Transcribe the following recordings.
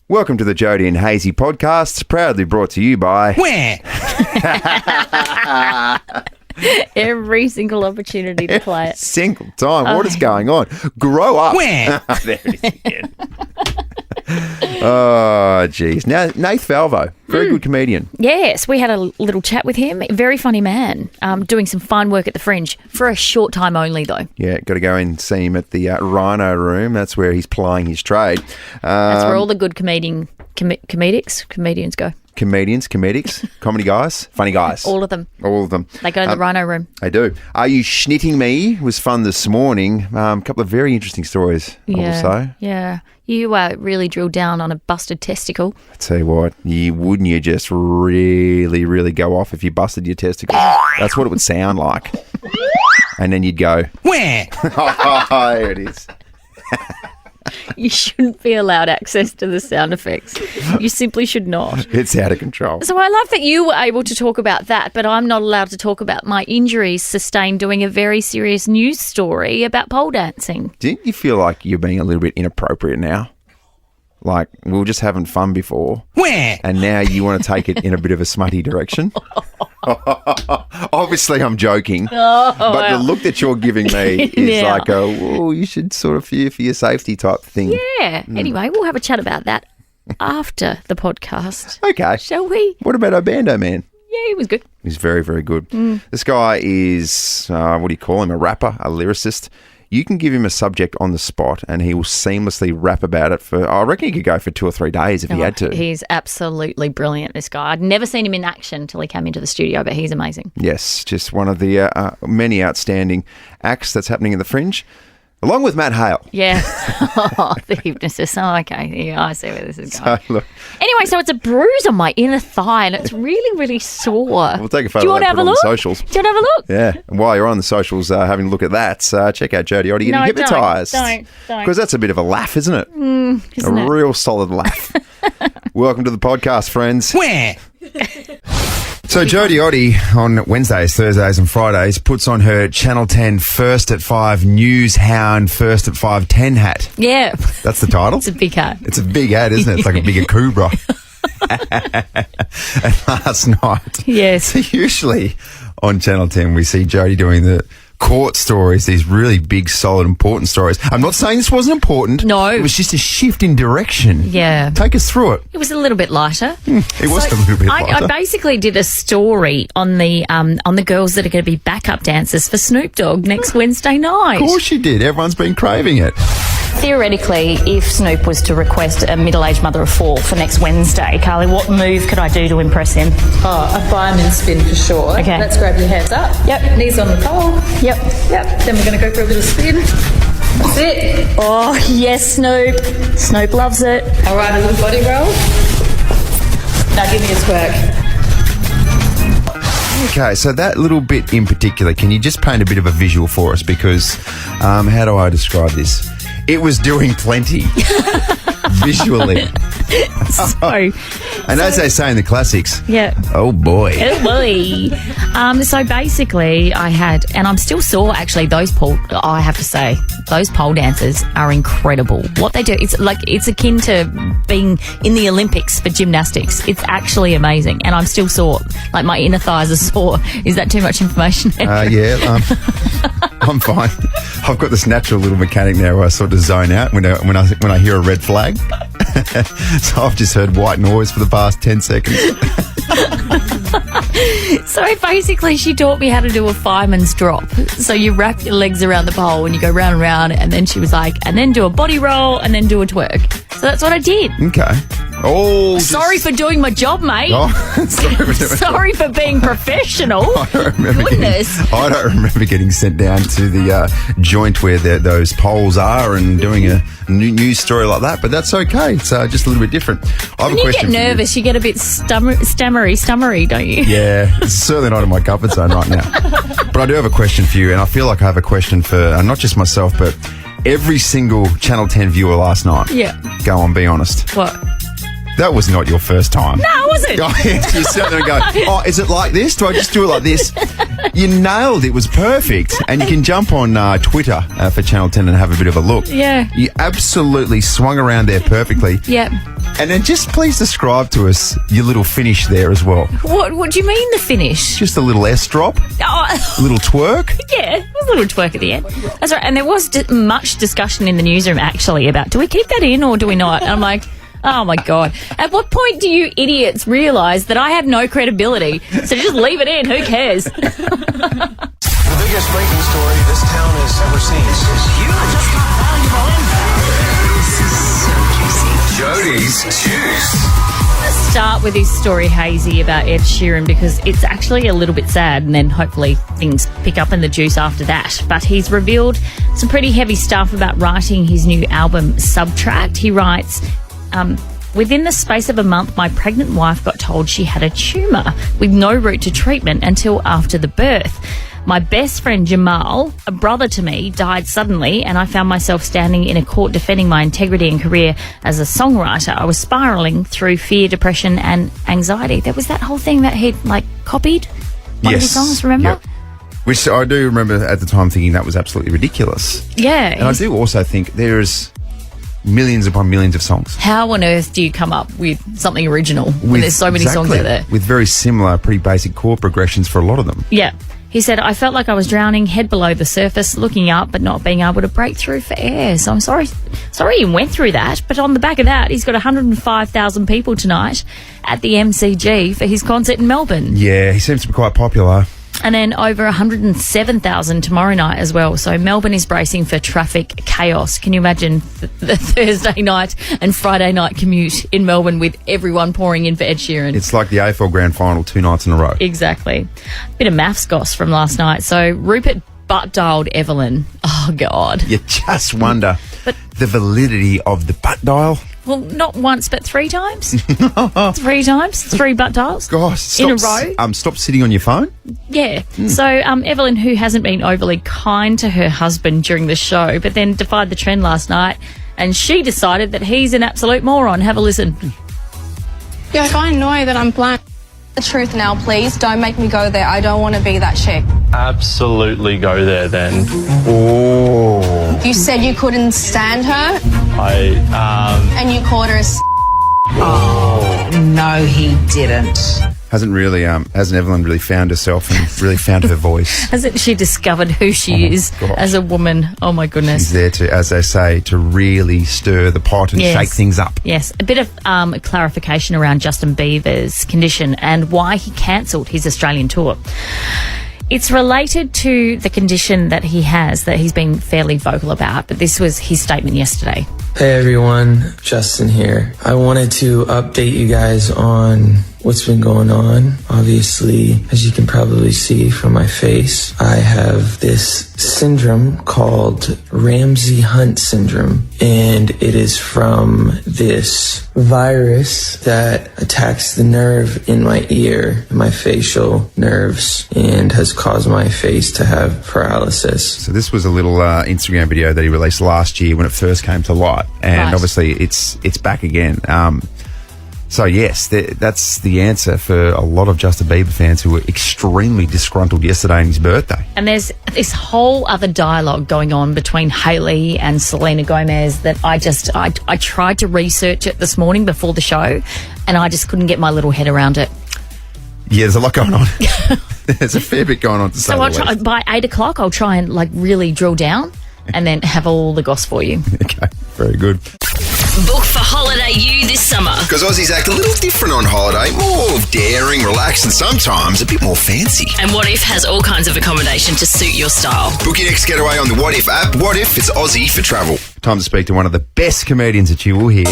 Welcome to the Jodie and Hayesy podcast, proudly brought to you by... Where? Every single opportunity to play it. Single time. What is going on? Grow up. Where? There it is again. Oh, geez. Now, Nath Valvo, very good comedian. Yes, we had a little chat with him. Very funny man. Doing some fine work at the Fringe for a short time only, though. Yeah, got to go and see him at the Rhino Room. That's where he's plying his trade. That's where all the good comedians go. Comedians, comedics, comedy guys, funny guys. All of them. All of them. They go to the Rhino Room. They do. Are You Schnitting Me was fun this morning. A couple of very interesting stories, I will say. Yeah. You really drilled down on a busted testicle. I tell you what, wouldn't you just really, really go off if you busted your testicles? That's what it would sound like. And then you'd go, Where? oh, there it is. You shouldn't be allowed access to the sound effects. You simply should not. It's out of control. So I love that you were able to talk about that, but I'm not allowed to talk about my injuries sustained doing a very serious news story about pole dancing. Didn't you feel like you're being a little bit inappropriate now? Like, we were just having fun before. Where? And now you want to take it in a bit of a smutty direction? Obviously, I'm joking. But the look that you're giving me is like you should sort of fear for your safety type thing. Yeah. Anyway, we'll have a chat about that after the podcast. Okay. Shall we? What about Abandoman? Yeah, he was good. He's very, very good. This guy is, what do you call him, a rapper, a lyricist. You can give him a subject on the spot and he will seamlessly rap about it for, I reckon he could go for 2 or 3 days if he had to. He's absolutely brilliant, this guy. I'd never seen him in action until he came into the studio, but he's amazing. Yes, just one of the many outstanding acts that's happening in the Fringe, along with Matt Hale. Yeah. The hypnotist. Oh, okay. Yeah, I see where this is going. So, look, anyway, so it's a bruise on my inner thigh and it's really, really sore. we'll take a photo Do you want to of have that, a put it on look? the socials. Do you want to have a look? Yeah, and while you're on the socials having a look at that, check out Jodie getting No, hypnotised. don't. Because that's a bit of a laugh, isn't it? Isn't it? Real solid laugh. Welcome to the podcast, friends. Where? So Jodie on Wednesdays, Thursdays and Fridays puts on her Channel 10 First at 5 News Hound First at 5:10 hat. Yeah. That's the title? It's a big hat. It's a big hat, isn't it? It's like a bigger Cobra. And last night, Yes. usually on Channel 10 we see Jodie doing the court stories, these really big, solid, important stories. I'm not saying this wasn't important. No. It was just a shift in direction. Yeah. Take us through it. It was a little bit lighter. It was a little bit lighter. I basically did a story on the girls that are going to be backup dancers for Snoop Dogg next Wednesday night. Of course you did. Everyone's been craving it. Theoretically, if Snoop was to request a middle-aged mother of 4 for next Wednesday, Carly, what move could I do to impress him? Oh, a fireman spin for sure. Okay. Let's grab your hands up. Yep. Knees on the pole. Yep. Then we're going to go for a little spin. That's it. Oh, yes, Snoop. Snoop loves it. All right, a little body roll. Now give me a twerk. Okay, so that little bit in particular, can you just paint a bit of a visual for us? Because how do I describe this? It was doing plenty visually. And as they say in the classics, oh boy. Oh boy. So basically I had, and I'm still sore actually, I have to say, those pole dancers are incredible. What they do, it's akin to being in the Olympics for gymnastics. It's actually amazing. And I'm still sore. Like my inner thighs are sore. Is that too much information? Yeah, I'm fine. I've got this natural little mechanic now where I sort of zone out when I hear a red flag. So I've just heard white noise for the past 10 seconds. So basically she taught me how to do a fireman's drop. So you wrap your legs around the pole and you go round and round, and then she was like, and then do a body roll and then do a twerk. So that's what I did. Okay. Oh, Sorry for doing my job, mate. Oh, Sorry for being professional. I don't remember getting sent down to the joint where those poles are and doing a news story like that, but that's okay. It's just a little bit different. I have When a you question get nervous, you get a bit stammery, don't you? Yeah, it's certainly not in my comfort zone right now. But I do have a question for you, and I feel like I have a question for not just myself, but every single Channel 10 viewer last night. Yeah. Go on, be honest. What? That was not your first time. No, was it? Oh, yes, you sit there and go, oh, is it like this? Do I just do it like this? You nailed it. It was perfect. And you can jump on Twitter for Channel 10 and have a bit of a look. Yeah. You absolutely swung around there perfectly. Yeah. And then just please describe to us your little finish there as well. What do you mean the finish? Just a little S drop, Oh, a little twerk. yeah, a little twerk at the end. That's right. And there was much discussion in the newsroom actually about, do we keep that in or do we not? And I'm like, oh my God. At what point do you idiots realise that I have no credibility? So just leave it in. Who cares? The biggest breaking story this town has ever seen is huge. Jodies Juice. Let's start with his story, Hayesy, about Ed Sheeran, because it's actually a little bit sad, and then hopefully things pick up in the juice after that. But he's revealed some pretty heavy stuff about writing his new album, Subtract. He writes, within the space of a month, my pregnant wife got told she had a tumour with no route to treatment until after the birth. My best friend Jamal, a brother to me, died suddenly, and I found myself standing in a court defending my integrity and career as a songwriter. I was spiralling through fear, depression and anxiety. There was that whole thing that he'd copied one of his songs, remember? Yep. Which I do remember at the time thinking that was absolutely ridiculous. Yeah. And I do also think there's millions upon millions of songs. How on earth do you come up with something original when there's so many songs out there? With very similar, pretty basic chord progressions for a lot of them. Yeah. He said, I felt like I was drowning, head below the surface, looking up but not being able to break through for air. So I'm sorry he went through that. But on the back of that, he's got 105,000 people tonight at the MCG for his concert in Melbourne. Yeah, he seems to be quite popular. And then over 107,000 tomorrow night as well. So Melbourne is bracing for traffic chaos. Can you imagine the Thursday night and Friday night commute in Melbourne with everyone pouring in for Ed Sheeran? It's like the AFL Grand Final 2 nights in a row. Exactly. Bit of maths goss from last night. So Rupert butt-dialed Evelyn. Oh, God. You just wonder the validity of the butt dial. Well, not once, but 3 times. 3 times. 3 butt dials. Gosh, in a row. Stop sitting on your phone. Yeah. So Evelyn, who hasn't been overly kind to her husband during the show, but then defied the trend last night, and she decided that he's an absolute moron. Have a listen. Yeah, if I know that I'm blind. The truth now, please. Don't make me go there. I don't want to be that chick. Absolutely go there then. Oh. You said you couldn't stand her, I and you called her a Oh, no, he didn't. Hasn't Evelyn really found herself and really found her voice? Hasn't she discovered who she is as a woman? Oh, my goodness. She's there to, as they say, to really stir the pot and shake things up. Yes. A bit of clarification around Justin Bieber's condition and why he cancelled his Australian tour. It's related to the condition that he has that he's been fairly vocal about, but this was his statement yesterday. Hey everyone, Justin here. I wanted to update you guys on what's been going on. Obviously, as you can probably see from my face, I have this syndrome called Ramsay-Hunt syndrome, and it is from this virus that attacks the nerve in my ear, my facial nerves, and has caused my face to have paralysis. So this was a little Instagram video that he released last year when it first came to light, and obviously it's back again. So yes, that's the answer for a lot of Justin Bieber fans who were extremely disgruntled yesterday on his birthday. And there's this whole other dialogue going on between Hailey and Selena Gomez that I tried to research it this morning before the show, and I just couldn't get my little head around it. Yeah, there's a lot going on. There's a fair bit going on to say So the least. by 8 o'clock, I'll try and really drill down and then have all the goss for you. Okay, very good. Book for Holiday U this summer. Because Aussies act a little different on holiday. More daring, relaxed, and sometimes a bit more fancy. And What If has all kinds of accommodation to suit your style. Book your next getaway on the What If app. What If it's Aussie for travel. Time to speak to one of the best comedians that you will hear.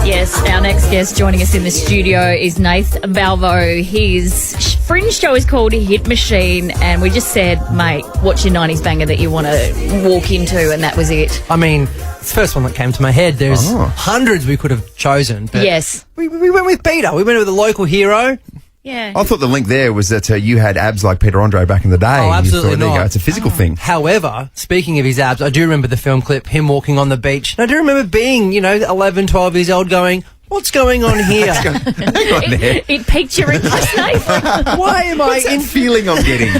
Yes, our next guest joining us in the studio is Nath Valvo. His fringe show is called Hit Machine, and we just said, mate, what's your 90s banger that you want to walk into, and that was it. I mean, it's the first one that came to my head. There's hundreds we could have chosen. But yes. We went with Peter. We went with a local hero. Yeah. I thought the link there was that you had abs like Peter Andre back in the day. Oh, absolutely there you go. not. It's a physical thing. However, speaking of his abs, I do remember the film clip, him walking on the beach. And I do remember being, 11, 12 years old going, What's going on here? Hang on there. It piqued your interest, Nathan. Why am What's that feeling I'm getting?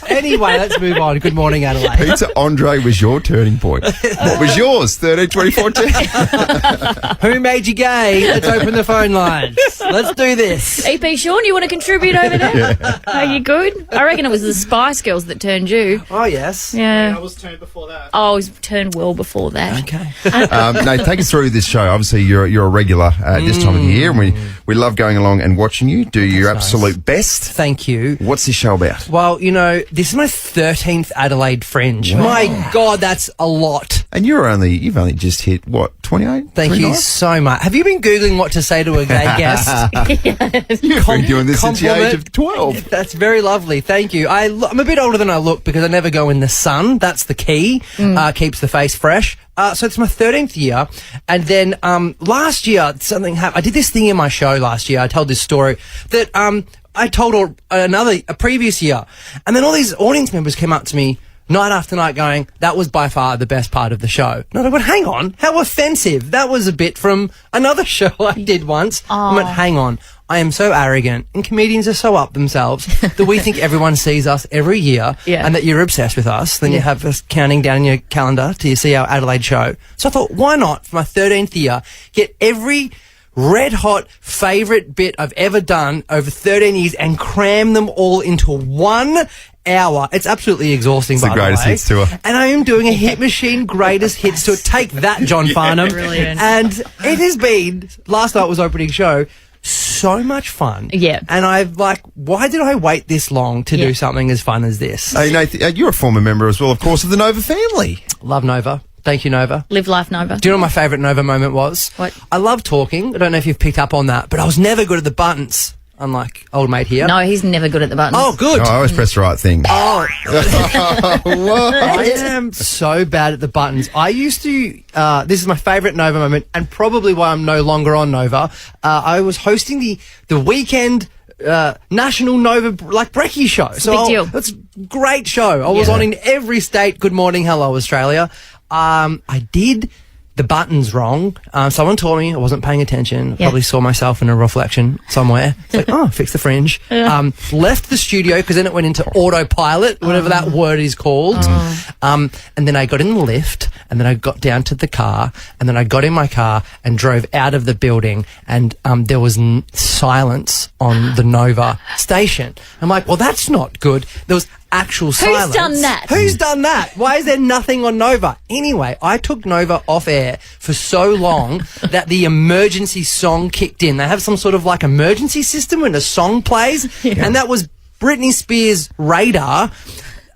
Anyway, let's move on. Good morning, Adelaide. Pizza Andre was your turning point. What was yours? 13, 24, 10? Who made you gay? Let's open the phone lines. Let's do this. EP Sean, you want to contribute over there? Are you good? I reckon it was the Spice Girls that turned you. Oh, yes. Yeah. I was turned before that. Oh, I was turned well before that. Okay. Nate, take us through this show. Obviously, you're a regular at this time of the year, and we love going along and watching you do your absolute best. Thank you. What's this show about? Well, you know, this is my 13th Adelaide Fringe. Wow. My God, that's a lot. And you've only just hit, what, 28? Thank 29? you so much. Have you been Googling what to say to a gay guest? You've been doing this since the age of 12. That's very lovely. Thank you. I'm a bit older than I look because I never go in the sun. That's the key. Keeps the face fresh. So it's my 13th year. And then last year, something happened. I did this thing in my show last year. I told this story that I told a previous year. And then all these audience members came up to me night after night going, that was by far the best part of the show. And I went, hang on, how offensive. That was a bit from another show I did once. I went, hang on. I am so arrogant, and comedians are so up themselves that we think everyone sees us every year and that you're obsessed with us. Then you have us counting down in your calendar till you see our Adelaide show. So I thought, why not, for my 13th year, get every red-hot favourite bit I've ever done over 13 years and cram them all into 1 hour. It's absolutely exhausting, It's the greatest hits tour. And I am doing a Hit Machine greatest hits tour. Take that, John Farnham. Brilliant. And it has been, last night was opening show, so much fun. Yeah. And I've why did I wait this long to do something as fun as this? Hey, Nathan, you're a former member as well, of course, of the Nova family. Love Nova. Thank you, Nova. Live life, Nova. Do you know what my favourite Nova moment was? What? I love talking. I don't know if you've picked up on that, but I was never good at the buttons, unlike old mate here. No, he's never good at the buttons. Oh, good. Oh, I always press the right thing. Oh. What? I am so bad at the buttons. I used to, this is my favourite Nova moment, and probably why I'm no longer on Nova. I was hosting the weekend National Nova Brekkie show. Big deal. It's a great show. I was on in every state. Good morning, hello Australia. I did the buttons wrong. Someone told me I wasn't paying attention. Probably saw myself in a reflection somewhere. It's like, oh, fix the fringe. Left the studio because then it went into autopilot, whatever that word is called. And then I got in the lift, and then I got down to the car, and then I got in my car and drove out of the building, and there was silence on the Nova station. I'm like, well, that's not good. There was actual silence. Who's done that? Who's done that? Why is there nothing on Nova? Anyway, I took Nova off air for so long that the emergency song kicked in. They have some sort of emergency system when a song plays, and that was Britney Spears' Radar.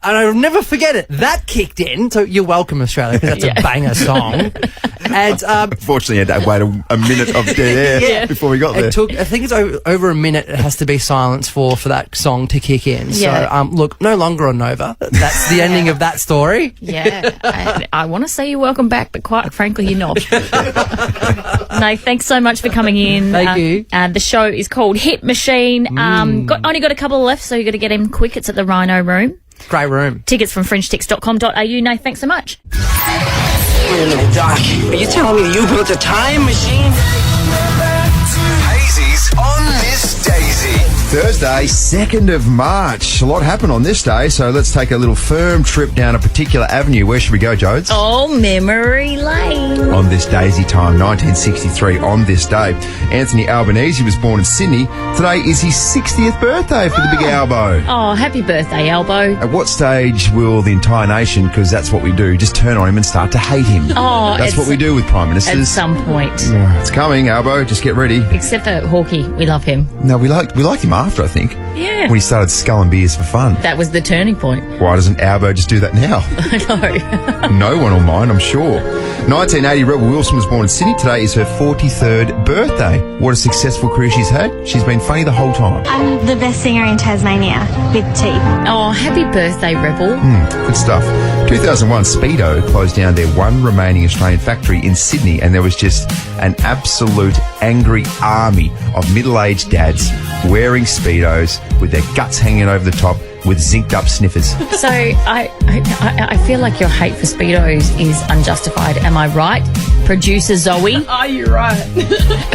And I'll never forget it. That kicked in. So you're welcome, Australia, because that's a banger song. And Unfortunately, I had to wait a minute of dead air before we got there. it took, I think it's over a minute it has to be silence for that song to kick in. So, look, no longer on Nova. That's the ending of that story. Yeah. I want to say you're welcome back, but quite frankly, you're not. No, thanks so much for coming in. Thank you. The show is called Hit Machine. Only got a couple left, so you got to get in quick. It's at the Rhino Room. Great room. Tickets from fringetix.com.au. No, thanks so much. Wait a minute, Doc. Are you telling me you built a time machine? Hayesy's on Miss Daysey. Thursday, 2nd of March. A lot happened on this day, so let's take a little firm trip down a particular avenue. Where should we go, Jodes? Oh, memory lane. On this Daisy time, 1963, on this day, Anthony Albanese was born in Sydney. Today is his 60th birthday for the big Albo. Oh, happy birthday, Albo. At what stage will the entire nation, because that's what we do, just turn on him and start to hate him? Oh, that's what we do with Prime Ministers. At some point. It's coming, Albo. Just get ready. Except for Hawkey. We love him. No, we liked him after, I think. Yeah. When he started sculling beers for fun. That was the turning point. Why doesn't Albo just do that now? No one will mind, I'm sure. 1980, Rebel Wilson was born in Sydney. Today is her 43rd birthday. What a successful career she's had. She's been funny the whole time. I'm the best singer in Tasmania, with T. Oh, happy birthday, Rebel. Good stuff. 2001, Speedo closed down their one remaining Australian factory in Sydney, and there was just an absolute angry army of middle-aged dads wearing Speedos with their guts hanging over the top with zinced up sniffers. So I feel like your hate for Speedos is unjustified. Am I right? producer Zoe, Oh, you're right.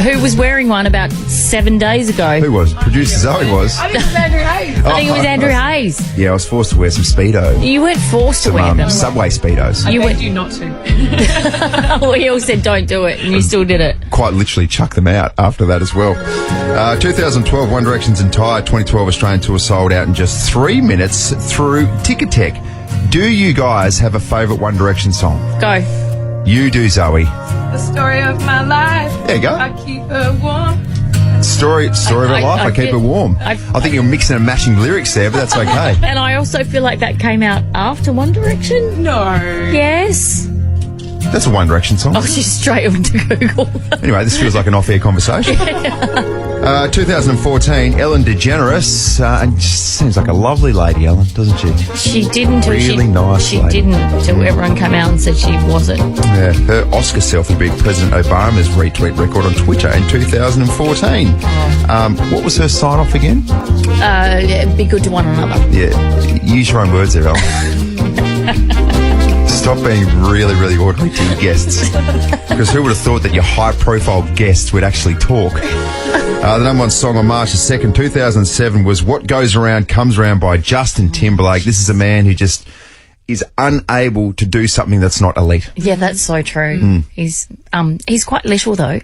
who was wearing one about 7 days ago. Who was? Producer Zoe was. I think it was Andrew Hayes. I think it was Andrew Hayes. Yeah, I was forced to wear some Speedo. You weren't forced to wear them. Subway Speedos. I You begged went- you not to. We all said don't do it, and you still did it. Quite literally chuck them out after that as well. 2012, One Direction's entire 2012 Australian tour sold out in just 3 minutes through Ticketek. Do you guys have a favourite One Direction song? Go. You do, Zoe. The story of my life. There you go. I keep her warm. Story of her life, I keep her warm. I think you're mixing and mashing lyrics there, but that's okay. And I also feel like that came out after One Direction. No. Yes. That's a One Direction song. Oh, she's straight into Google. Anyway, this feels like an off-air conversation. 2014, Ellen DeGeneres, and she seems like a lovely lady, Ellen, doesn't she? She didn't. Really nice She lady. didn't until everyone came out and said she wasn't. Yeah, her Oscar selfie beat President Obama's retweet record on Twitter in 2014. What was her sign-off again? Be good to one another. Yeah, use your own words there, Ellen. Stop being really, really ordinary to your guests. Because who would have thought that your high-profile guests would actually talk? The number one song on March 2nd, 2007 was What Goes Around Comes Around by Justin Timberlake. This is a man who just is unable to do something that's not elite. Yeah, that's so true. He's quite little though.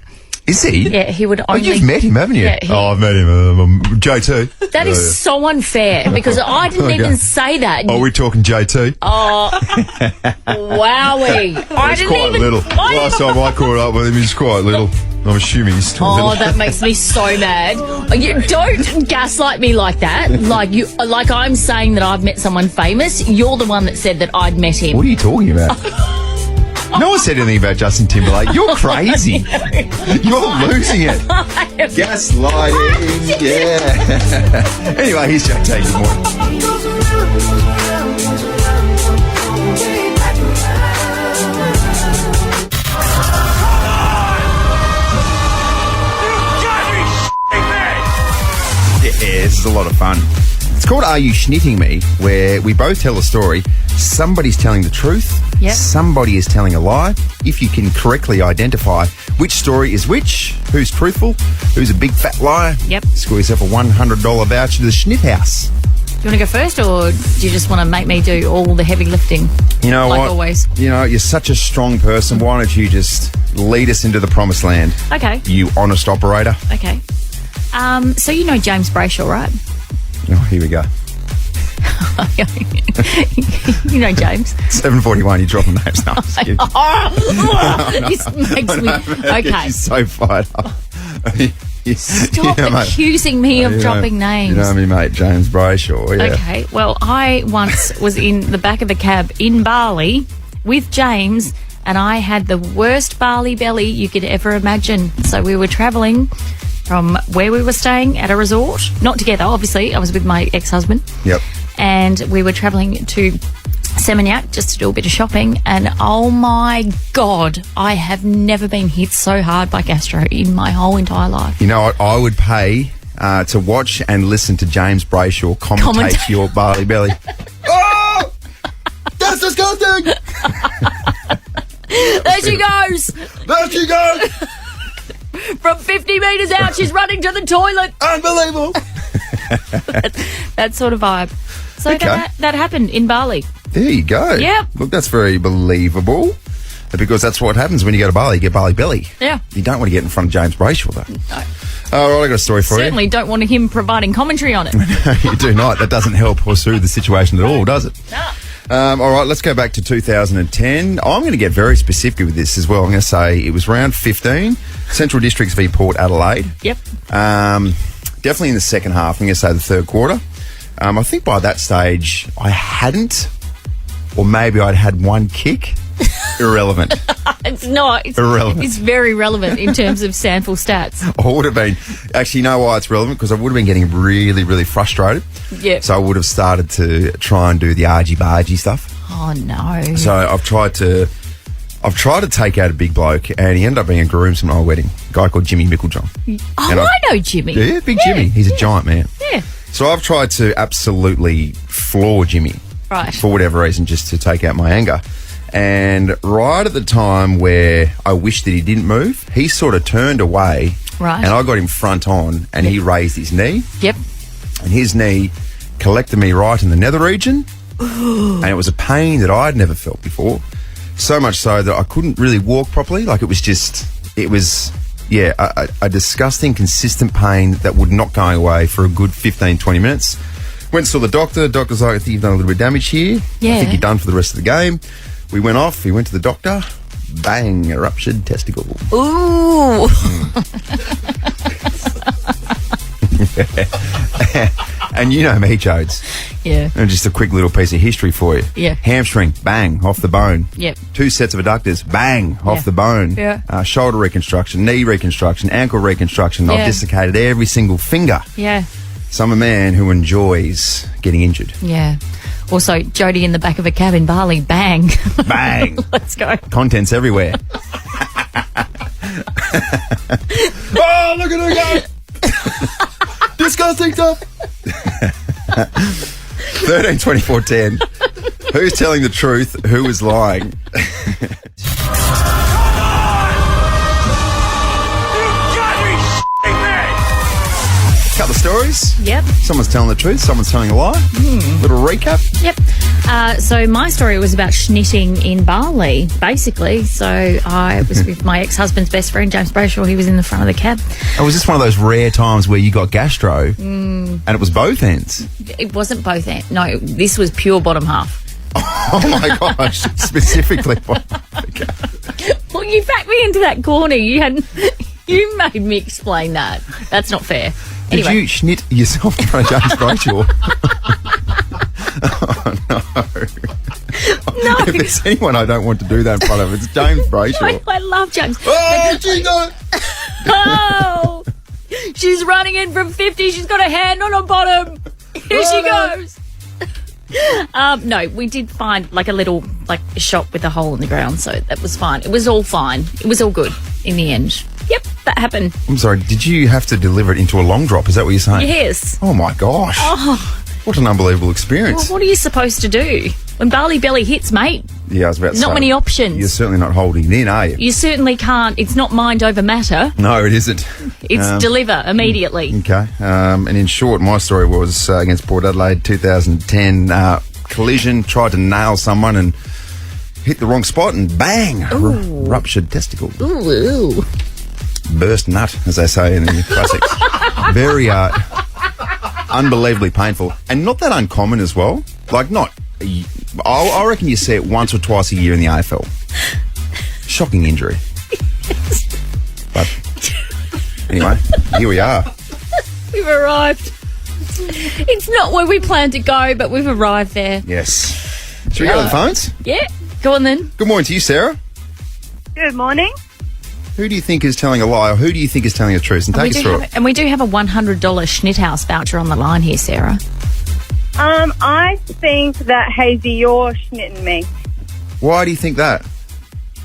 Is he? Yeah, he would Oh, only... you've met him, haven't you? Yeah, I've met him. J2. That is so unfair because I didn't Okay. even say that. Oh, we're talking J2? Oh, wowie. I He's didn't quite even... little. Last time I caught up with him, he's quite little. I'm assuming he's still little. Oh, that makes me so mad. You don't gaslight me like that. Like I'm saying that I've met someone famous. You're the one that said that I'd met him. What are you talking about? No one said anything about Justin Timberlake. You're crazy. You're losing it. Gaslighting. Yeah. Anyway, here's J.T. Good morning. Yeah, this is a lot of fun. It's called Are You Schnitting Me, where we both tell a story. Somebody's telling the truth. Yep. Somebody is telling a lie. If you can correctly identify which story is which, who's truthful, who's a big fat liar, Yep. score yourself a $100 voucher to the Schnit House. Do you want to go first, or do you just want to make me do all the heavy lifting? You know like what? Always. You know, you're such a strong person. Why don't you just lead us into the promised land? Okay. You honest operator. Okay. So you know James Brayshaw, right? Oh, here we go. You know James. 7:41, you're dropping names. No, I'm just kidding. This makes me... Okay. You're so fired up. Stop accusing me of dropping names. You know me, mate, James Brayshaw. Yeah. Okay, well, I once was in the back of the cab in Bali with James, and I had the worst Bali belly you could ever imagine. So we were travelling from where we were staying at a resort, not together, obviously. I was with my ex-husband. Yep. And we were travelling to Seminyak just to do a bit of shopping, and oh my God, I have never been hit so hard by gastro in my whole entire life. You know what? I would pay to watch and listen to James Brayshaw commentate your barley belly. Oh! That's disgusting! There she goes! There she goes! From 50 metres out, she's running to the toilet. Unbelievable! that sort of vibe. So Okay. that happened in Bali. There you go. Yep. Look, that's very believable. Because that's what happens when you go to Bali. You get Bali belly. Yeah. You don't want to get in front of James Brayshaw, though. No. All right, I got a story for Certainly don't want him providing commentary on it. you. You do not. That doesn't help or soothe the situation at all, does it? No. All right, let's go back to 2010. I'm going to get very specific with this as well. I'm going to say it was round 15, Central Districts v Port Adelaide. Yep. Definitely in the second half. I'm going to say the third quarter. I think by that stage I hadn't, or maybe I'd had one kick. Irrelevant. It's not. It's Irrelevant. It's very relevant in terms of sample stats. I would have been, actually, you know why it's relevant? Because I would have been getting really, really frustrated. Yeah. So I would have started to try and do the argy-bargy stuff. Oh, no. So I've tried to take out a big bloke, and he ended up being a groomsman at my wedding. A guy called Jimmy Micklejohn. Oh, And I know Jimmy. Yeah, big Jimmy. He's a giant man. Yeah. So I've tried to absolutely floor Jimmy. Right. For whatever reason, just to take out my anger. And right at the time where I wished that he didn't move, he sort of turned away. Right. And I got him front on, and he raised his knee. Yep. And his knee collected me right in the nether region. And it was a pain that I'd never felt before. So much so that I couldn't really walk properly. Like, it was a disgusting, consistent pain that would not go away for a good 15, 20 minutes. Went and saw the doctor. The doctor's like, I think you've done a little bit of damage here. Yeah. I think you're done for the rest of the game. We went off. He went to the doctor. Bang, a ruptured testicle. Ooh. And you know me, Jodes. Yeah. And just a quick little piece of history for you. Yeah. Hamstring, bang, off the bone. Yep. 2 sets of adductors, bang, off the bone. Yeah. Shoulder reconstruction, knee reconstruction, ankle reconstruction. Yeah. I've dislocated every single finger. Yeah. So I'm a man who enjoys getting injured. Yeah. Also, Jodie in the back of a cab in Bali, bang. Bang. Let's go. Contents everywhere. Oh, look at her go! Disgusting stuff. 13 24 10. Who's telling the truth? Who is lying? Couple of stories. Yep. Someone's telling the truth. Someone's telling a lie. Little recap. Yep. So my story was about schnitting in Bali, basically. So I was with my ex-husband's best friend, James Brayshaw. He was in the front of the cab. Oh, was this one of those rare times where you got gastro and it was both ends? It wasn't both ends. No, this was pure bottom half. Oh, my gosh. Specifically. Okay. Well, you backed me into that corner. You made me explain that. That's not fair. Did Anyway. you schnit yourself in front of James Brayshaw? Oh, no. No. If there's anyone I don't want to do that in front of, it's James Brayshaw. I love James. Oh, Gino! Oh! She's running in from 50. She's got a hand on her bottom. Here she goes. No, we did find like a little shop with a hole in the ground, so that was fine. It was all fine. It was all good in the end. Yep, that happened. I'm sorry, did you have to deliver it into a long drop? Is that what you're saying? Yes. Oh, my gosh. Oh. What an unbelievable experience. Well, what are you supposed to do? When Bali belly hits, mate, Yeah, I was about to say. not many options. You're certainly not holding it in, are you? You certainly can't. It's not mind over matter. No, it isn't. It's deliver immediately. Okay. And in short, my story was against Port Adelaide, 2010. Collision, tried to nail someone and hit the wrong spot and bang, ruptured testicle. Ooh. Burst nut, as they say in the classics. Very unbelievably painful. And not that uncommon as well. Like, I reckon you see it once or twice a year in the AFL. Shocking injury. But anyway, here we are. We've arrived. It's not where we planned to go, but we've arrived there. Yes. Should we go to the phones? Yeah. Go on then. Good morning to you, Sarah. Good morning. Who do you think is telling a lie, or who do you think is telling the truth? And take us through it. And we do have a $100 Schnit House voucher on the line here, Sarah. I think that, Hayesy, you're schnitting me. Why do you think that?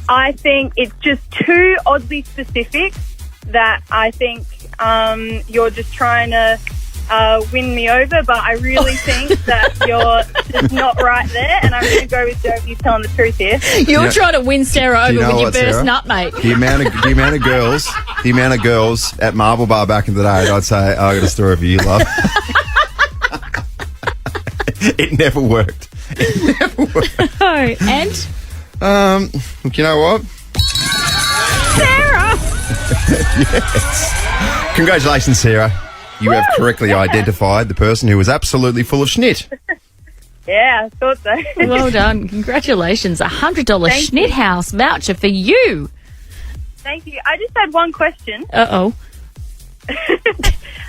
I think it's just too oddly specific that I think you're just trying to win me over, but I really think that you're just not right there, and I'm going to go with Jodie telling the truth here. You're trying to win Sarah over with your burst Sarah? nut, mate. The amount of girls at Marble Bar back in the day, I'd say, I got a story for you, love. It never worked. Oh, and? You know what? Sarah! Yes. Congratulations, Sarah. You have correctly identified the person who was absolutely full of schnit. Yeah, I thought so. Well done. Congratulations. $100 Schnit House voucher for you. Thank you. I just had one question. Uh-oh.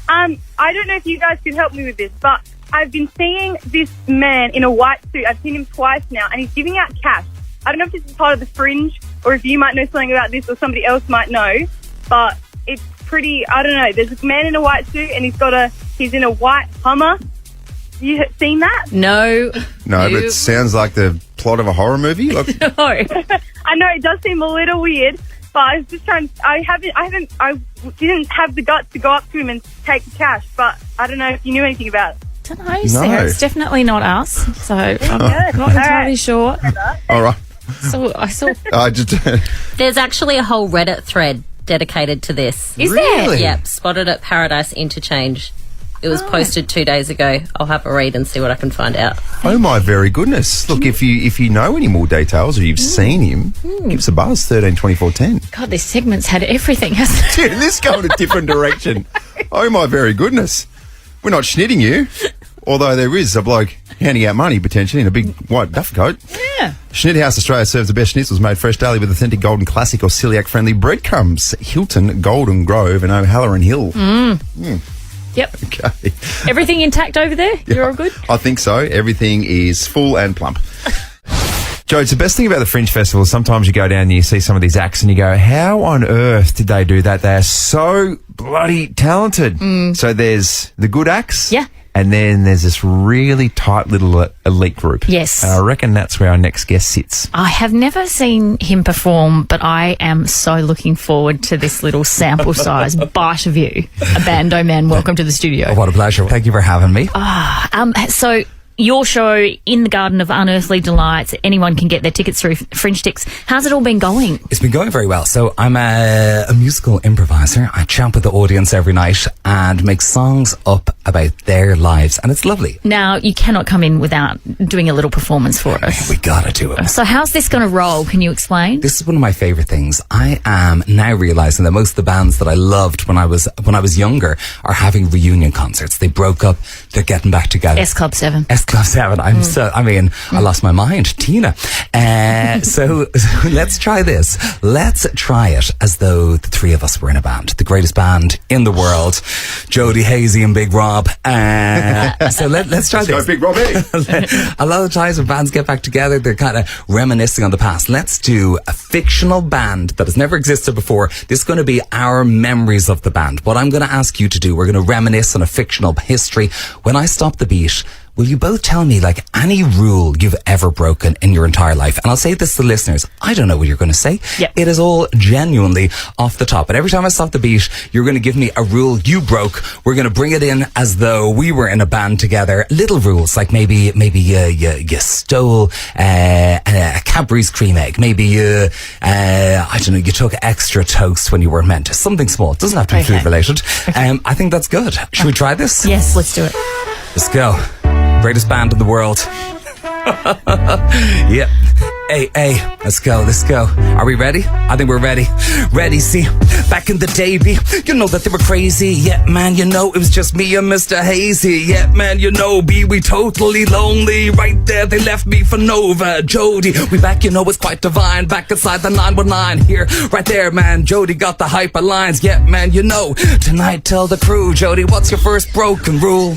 I don't know if you guys could help me with this, but I've been seeing this man in a white suit. I've seen him twice now, and he's giving out cash. I don't know if this is part of the fringe, or if you might know something about this, or somebody else might know, but it's pretty, I don't know. There's a man in a white suit, and he's in a white Hummer. You seen that? No. No, but it sounds like the plot of a horror movie. Look. No. I know it does seem a little weird, but I was just trying. I didn't have the guts to go up to him and take the cash, but I don't know if you knew anything about it. I don't know, Sarah. It's definitely not us, so I'm not entirely sure. All right. So I saw. I just There's actually a whole Reddit thread dedicated to this. Is there? Really? Yep, spotted at Paradise Interchange. It was posted 2 days ago. I'll have a read and see what I can find out. Oh my very goodness! Look, if you know any more details or you've seen him, give us a buzz 13 24 10. God, this segment's had everything, hasn't it? Dude, this going a different direction. Oh my very goodness! We're not schnitting you, although there is a bloke handing out money potentially in a big white duff coat. Yeah. Schnit House Australia serves the best schnitzels made fresh daily with authentic golden classic or celiac friendly breadcrumbs. Hilton, Golden Grove, and O'Halloran Hill. Yep. Okay. Everything intact over there? You're all good? I think so. Everything is full and plump. Joe, it's the best thing about the Fringe Festival. Sometimes you go down and you see some of these acts and you go, how on earth did they do that? They are so bloody talented. So there's the good acts. Yeah. And then there's this really tight little elite group. Yes. And I reckon that's where our next guest sits. I have never seen him perform, but I am so looking forward to this little sample size bite of you. Abandoman, welcome to the studio. Oh, what a pleasure. Thank you for having me. So your show, In the Garden of Unearthly Delights, anyone can get their tickets through Fringe Sticks. How's it all been going? It's been going very well. So I'm a musical improviser. I chat with the audience every night and make songs up about their lives, and it's lovely. Now, you cannot come in without doing a little performance for us. We gotta do it. So how's this going to roll? Can you explain? This is one of my favourite things. I am now realising that most of the bands that I loved when I was younger are having reunion concerts. They broke up, they're getting back together. S Club 7. Club 7. I lost my mind. Tina. So let's try this. Let's try it as though the three of us were in a band. The greatest band in the world. Jodie, Hayesy and Big Rob. So let's try this. Go Big Robbie. A lot of times when bands get back together, they're kind of reminiscing on the past. Let's do a fictional band that has never existed before. This is going to be our memories of the band. What I'm going to ask you to do, we're going to reminisce on a fictional history. When I stop the beat, will you both tell me, like, any rule you've ever broken in your entire life? And I'll say this to the listeners. I don't know what you're going to say. Yep. It is all genuinely off the top. And every time I stop the beat, you're going to give me a rule you broke. We're going to bring it in as though we were in a band together. Little rules, like maybe you stole a Cadbury's cream egg. Maybe I don't know, you took extra toast when you weren't meant to. Something small. It doesn't have to be food related. I think that's good. Should we try this? Yes, let's do it. Let's go. Greatest band in the world. Yep. Hey, let's go. Are we ready? I think we're ready. Ready, see? Back in the day, B, you know that they were crazy. Yeah, man, you know, it was just me and Mr. Hayesy. Yeah, man, you know, B, we totally lonely. Right there, they left me for Nova. Jodie, we back, you know, it's quite divine. Back inside the 919 here. Right there, man, Jodie got the hyper lines. Yeah, man, you know, tonight tell the crew, Jodie, what's your first broken rule?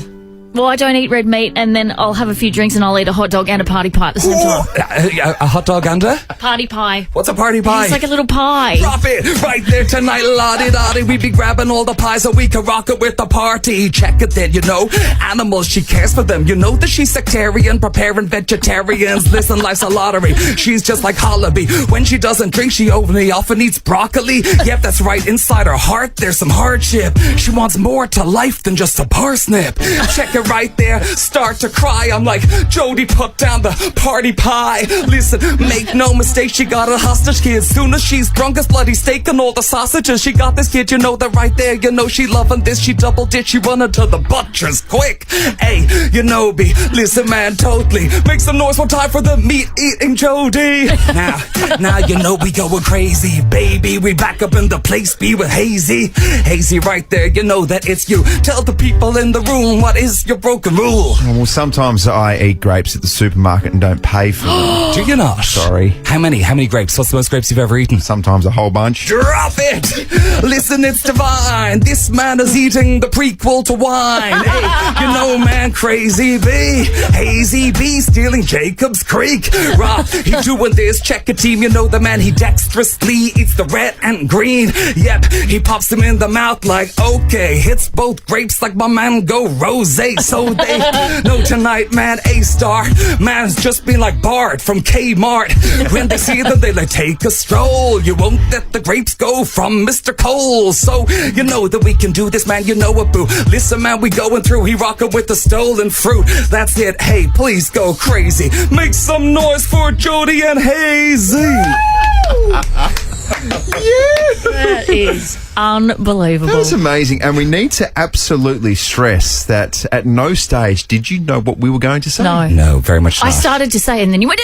Well, I don't eat red meat, and then I'll have a few drinks and I'll eat a hot dog and a party pie at the same time. A hot dog and a? Party pie. What's a party pie? It's like a little pie. Drop it right there tonight, la-di-da-di. We be grabbing all the pies so we can rock it with the party. Check it then, you know. Animals, she cares for them. You know that she's sectarian, preparing vegetarians. Listen, life's a lottery. She's just like Hollaby. When she doesn't drink, she only often eats broccoli. Yep, that's right. Inside her heart, there's some hardship. She wants more to life than just a parsnip. Check it right there, start to cry. I'm like, Jodie, put down the party pie. Listen, make no mistake, she got a hostage kid. Soon as she's drunk as bloody steak and all the sausages, she got this kid, you know that right there. You know she loving this, she double ditch, she running to the butcher's quick. Hey, you know, B, listen, man, totally. Make some noise one time for the meat-eating Jodie. Now, you know we going crazy, baby. We back up in the place, B, with Hayesy. Hayesy right there, you know that it's you. Tell the people in the room, what is your broken rule? Well, sometimes I eat grapes at the supermarket and don't pay for them. Do you not? Sorry. How many grapes? What's the most grapes you've ever eaten? Sometimes a whole bunch. Drop it! Listen, it's divine. This man is eating the prequel to wine. Hey, you know, man, crazy B. Hayesy B stealing Jacob's Creek. Rock, he doing this. Check a team, you know the man, he dexterously eats the red and green. Yep, he pops them in the mouth like, okay, hits both grapes like my man go rosé. So they know tonight, man, A-star, man's just been like Bart from Kmart. When they see them, they like take a stroll. You won't let the grapes go from Mr. Cole. So you know that we can do this, man, you know it, boo. Listen, man, we going through, he rockin' with the stolen fruit. That's it, hey, please go crazy. Make some noise for Jodie and Hayesy. That is unbelievable. That was amazing. And we need to absolutely stress that at no stage did you know what we were going to say. No, very much not. I started to say, and then you went.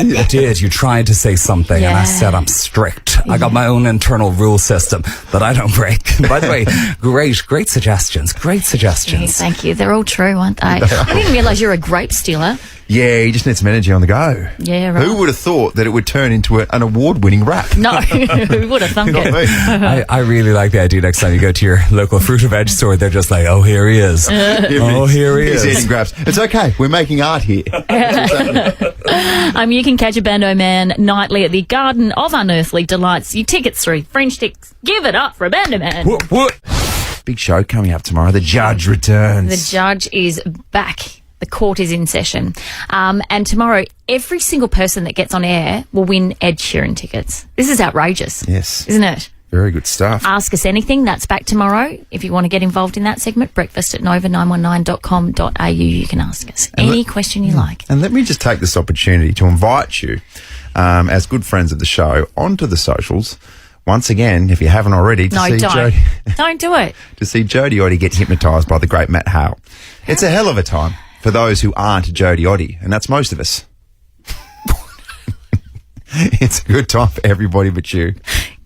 You did. You tried to say something, and I said I'm strict. I got my own internal rule system that I don't break. By the way, great suggestions. Great suggestions. Yeah, thank you. They're all true, aren't they? I didn't realise you're a grape stealer. Yeah, you just need some energy on the go. Yeah, right. Who would have thought that it would turn into an award-winning rap? No, who would have thunk You know it? what I mean? I really like the idea next time you go to your local fruit or veg store, they're just like, oh, here he is. Oh, here he He's is. eating grapes. It's okay. We're making art here. You can catch Abandoman nightly at the Garden of Unearthly Delights. Your tickets through French Ticks. Give it up for Abandoman. What? Big show coming up tomorrow. The judge returns. The judge is back. The court is in session. And tomorrow, every single person that gets on air will win Ed Sheeran tickets. This is outrageous. Yes. Isn't it? Very good stuff. Ask Us Anything. That's back tomorrow. If you want to get involved in that segment, breakfast at nova919.com.au. You can ask us any question you like. And let me just take this opportunity to invite you, as good friends of the show, onto the socials. Once again, if you haven't already, to see don't. Jodie. Don't do it. To see Jodie Oddie get hypnotised by the great Matt Hale. It's a hell of a time for those who aren't Jodie Oddie, and that's most of us. It's a good time for everybody but you.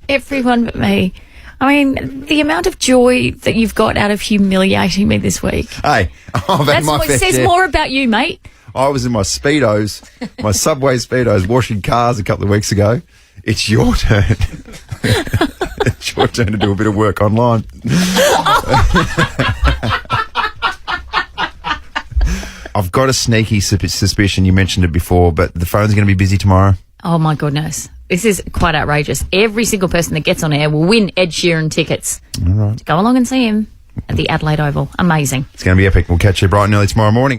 Everyone but me. I mean, the amount of joy that you've got out of humiliating me this week. Hey, I've had That's my what fair says share. more about you, mate. I was in my Speedos, my Subway Speedos, washing cars a couple of weeks ago. It's your turn. It's your turn to do a bit of work online. I've got a sneaky suspicion, you mentioned it before, but the phone's going to be busy tomorrow. Oh, my goodness. This is quite outrageous. Every single person that gets on air will win Ed Sheeran tickets. All right. To go along and see him at the Adelaide Oval. Amazing. It's going to be epic. We'll catch you bright and early tomorrow morning.